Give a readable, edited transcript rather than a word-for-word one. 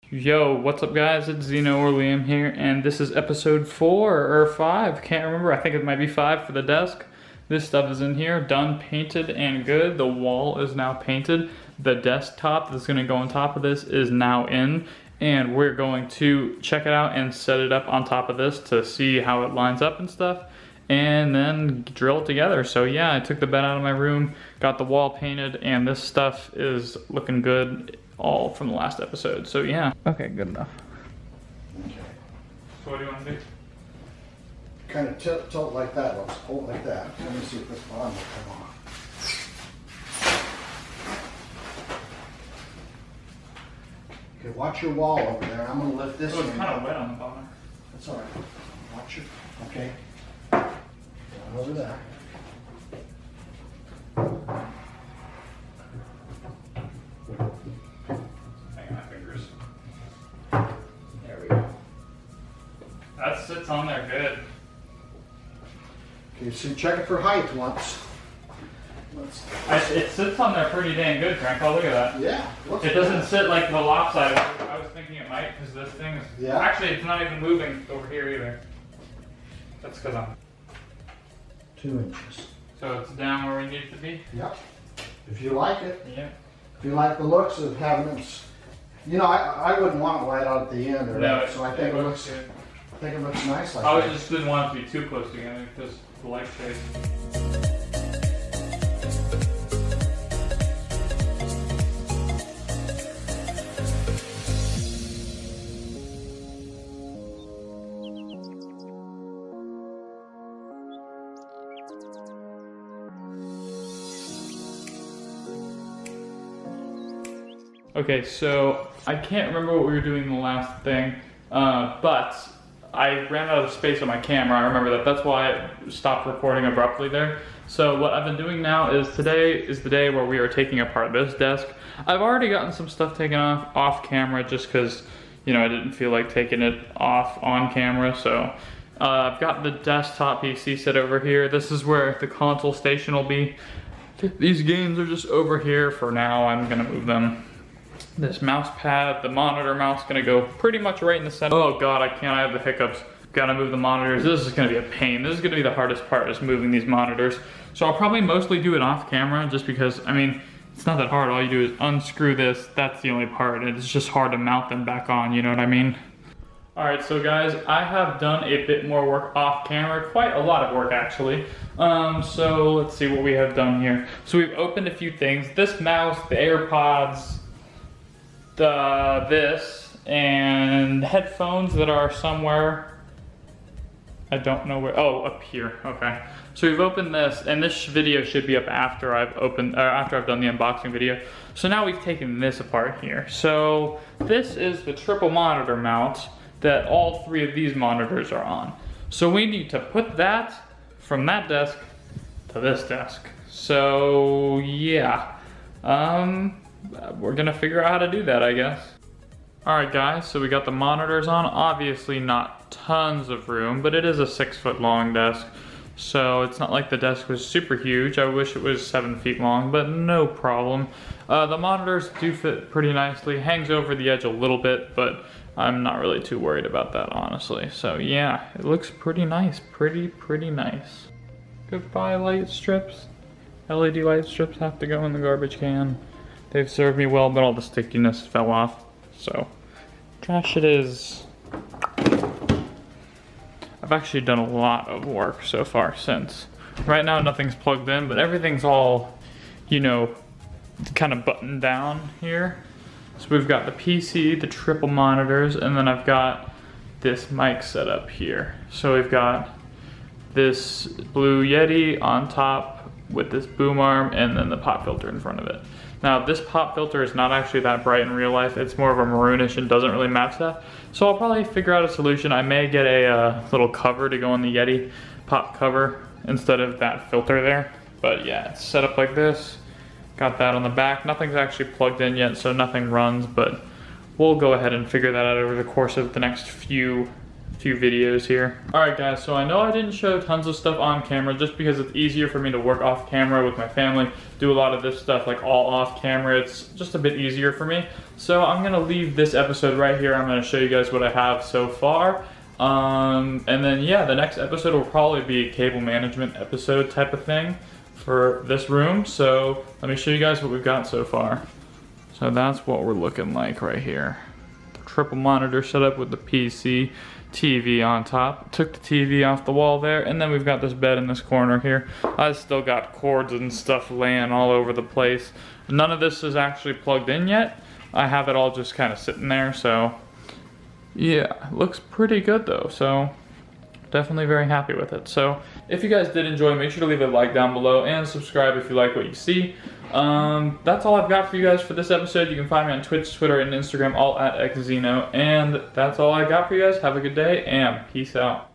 Yo, what's up guys? It's Zeno or Liam here, and this is episode 4 or 5, can't remember, I think it might be 5 for the desk. This stuff is in here, done, painted, and good. The wall is now painted. The desktop that's gonna go on top of this is now in, and we're going to check it out and set it up on top of this to see how it lines up and stuff, and then drill it together. So yeah, I took the bed out of my room, got the wall painted, and this stuff is looking good. All from the last episode, so yeah. Okay, good enough. Okay. So what do you want to do? Kind of tilt like that. Let's hold it like that. Let me see if this bottom will come off. Okay, watch your wall over there. I'm going to lift this Oh, it's one. kind of wet on the bottom. That's all right. Watch it. Okay. Down over there. Hang on my fingers. There we go. That sits on there good. Okay, so check it for height once. It sits on there pretty dang good, Grandpa. Look at that. Yeah. It doesn't sit like the lopsided. I was thinking it might because this thing is. Yeah. Actually, it's not even moving over here either. That's because I'm. 2 inches. So it's down where we need it to be. Yep. If you like it. Yeah. If you like the looks of having it, you know, I wouldn't want it right out at the end or No, that, so I think it looks good. nice like I that. just didn't want it to be too close together because the light shade. Okay, so I can't remember what we were doing in the last thing, but I ran out of space on my camera. I remember that. That's why I stopped recording abruptly there. So what I've been doing now is today is the day where we are taking apart this desk. I've already gotten some stuff taken off camera just because, you know, I didn't feel like taking it off on camera. So I've got the desktop PC set over here. This is where the console station will be. These games are just over here for now. I'm gonna move them. This mouse pad, the monitor mouse, gonna go pretty much right in the center. Oh God, I have the hiccups. Gotta move the monitors. This is gonna be a pain. This is gonna be the hardest part, is moving these monitors. So I'll probably mostly do it off camera just because, I mean, it's not that hard. All you do is unscrew this. That's the only part. And it's just hard to mount them back on, you know what I mean? All right, so guys, I have done a bit more work off camera, quite a lot of work actually. So let's see what we have done here. So we've opened a few things. This mouse, the AirPods, this, and headphones that are somewhere. I don't know where. Oh, up here. Okay. So we've opened this, and this video should be up after I've done the unboxing video. So now we've taken this apart here. So this is the triple monitor mount that all 3 of these monitors are on. So we need to put that from that desk to this desk. So yeah. We're gonna figure out how to do that, I guess. Alright guys, so we got the monitors on. Obviously not tons of room, but it is a 6-foot long desk. So it's not like the desk was super huge. I wish it was 7 feet long, but no problem. The monitors do fit pretty nicely. Hangs over the edge a little bit, but I'm not really too worried about that, honestly. So yeah, it looks pretty nice. Pretty nice. Goodbye light strips. LED light strips have to go in the garbage can. They've served me well, but all the stickiness fell off. So, trash it is. I've actually done a lot of work so far since. Right now nothing's plugged in, but everything's all, you know, kind of buttoned down here. So we've got the PC, the triple monitors, and then I've got this mic set up here. So we've got this Blue Yeti on top with this boom arm and then the pop filter in front of it. Now this pop filter is not actually that bright in real life. It's more of a maroonish and doesn't really match that. So I'll probably figure out a solution. I may get a little cover to go on the Yeti pop cover instead of that filter there. But yeah, it's set up like this. Got that on the back. Nothing's actually plugged in yet, so nothing runs, but we'll go ahead and figure that out over the course of the next few few videos here. Alright guys, so I know I didn't show tons of stuff on camera just because it's easier for me to work off camera with my family, do a lot of this stuff like all off camera. It's just a bit easier for me. So I'm gonna leave this episode right here. I'm gonna show you guys what I have so far. And then yeah, the next episode will probably be a cable management episode type of thing for this room. So let me show you guys what we've got so far. So that's what we're looking like right here. The triple monitor setup with the PC, TV on top. Took the TV off the wall there, and then we've got this bed in this corner here. I still got cords and stuff laying all over the place. None of this is actually plugged in yet. I have it all just kind of sitting there, so yeah, looks pretty good though. So definitely very happy with it. So if you guys did enjoy, make sure to leave a like down below and subscribe if you like what you see. That's all I've got for you guys for this episode. You can find me on Twitch, Twitter, and Instagram, all at xxeno. And that's all I got for you guys. Have a good day and peace out.